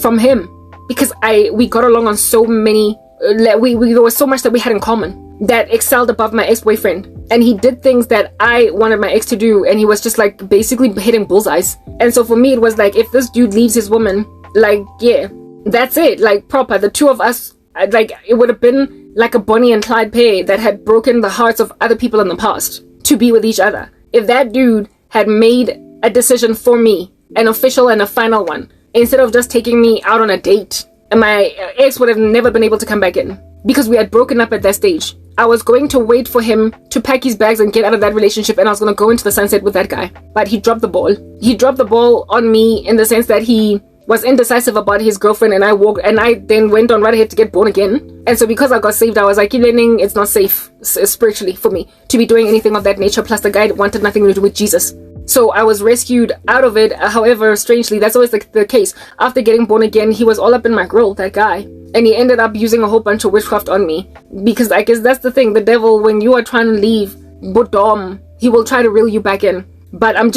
from him. Because we got along on so many, there was so much that we had in common that excelled above my ex-boyfriend. And he did things that I wanted my ex to do, and he was just like basically hitting bullseyes. And so for me, it was like, if this dude leaves his woman, like, yeah, that's it, like proper. The two of us, like, it would have been like a Bonnie and Clyde pair that had broken the hearts of other people in the past to be with each other. If that dude had made a decision for me, an official and a final one, instead of just taking me out on a date, and my ex would have never been able to come back in because we had broken up at that stage. I was going to wait for him to pack his bags and get out of that relationship, and I was going to go into the sunset with that guy. But he dropped the ball. He dropped the ball on me in the sense that he was indecisive about his girlfriend, and I then went on right ahead to get born again. And so because I got saved, I was like, learning it's not safe spiritually for me to be doing anything of that nature. Plus the guy wanted nothing to do with Jesus. So I was rescued out of it. However, strangely, that's always the case. After getting born again, he was all up in my grill, that guy. And he ended up using a whole bunch of witchcraft on me. Because I guess that's the thing. The devil, when you are trying to leave Bodom, he will try to reel you back in. But I'm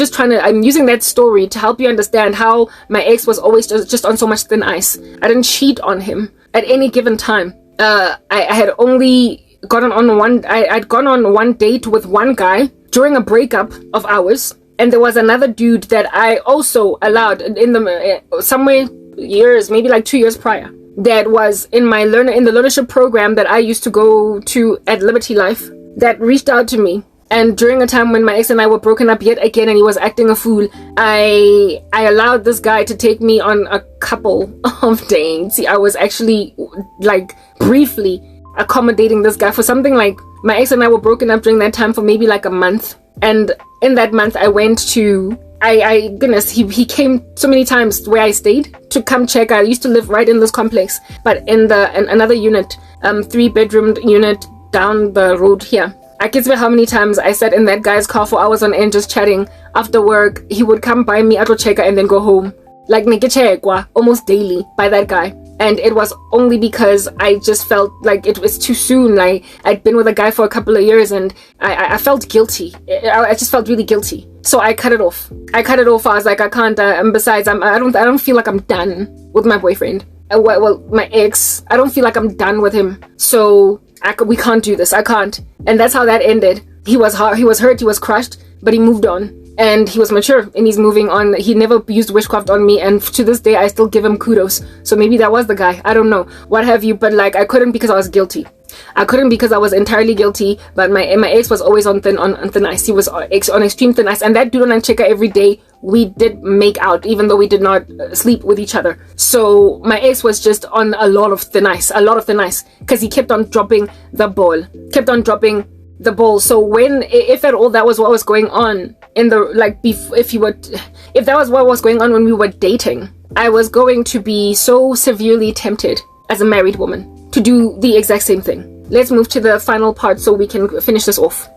using that story to help you understand how my ex was always just on so much thin ice. I didn't cheat on him at any given time. I had only I'd gone on one date with one guy during a breakup of ours. And there was another dude that I also allowed in the somewhere years, maybe like 2 years prior, that was in the learnership program that I used to go to at Liberty Life, that reached out to me. And during a time when my ex and I were broken up yet again and he was acting a fool, I allowed this guy to take me on a couple of dates. I was actually like briefly accommodating this guy for something like, my ex and I were broken up during that time for maybe like a month. And in that month I went to, he came so many times where I stayed to come check. I used to live right in this complex, but in another unit, 3-bedroom unit down the road here. I can't say how many times I sat in that guy's car for hours on end just chatting. After work, he would come by me, auto checker, and then go home. Like nigechekwa, almost daily by that guy. And it was only because I just felt like it was too soon. Like I'd been with a guy for a couple of years and I felt guilty. I just felt really guilty. So I cut it off. I was like, I can't. And besides, I don't feel like I'm done with my boyfriend. Well, my ex. I don't feel like I'm done with him. So we can't do this. I can't. And that's how that ended. He was hurt. He was crushed, but he moved on. And he was mature and he's moving on. He never used witchcraft on me, and to this day I still give him kudos. So maybe that was the guy, I don't know, what have you. But like, I couldn't because I was guilty. I couldn't because I was entirely guilty. But my ex was always on thin ice. He was on extreme thin ice. And that dude on checker every day, we did make out, even though we did not sleep with each other. So my ex was just on a lot of thin ice, because he kept on dropping the ball. So when, if at all, that was what was going on in the, like, if that was what was going on when we were dating, I was going to be so severely tempted as a married woman to do the exact same thing. Let's move to the final part so we can finish this off.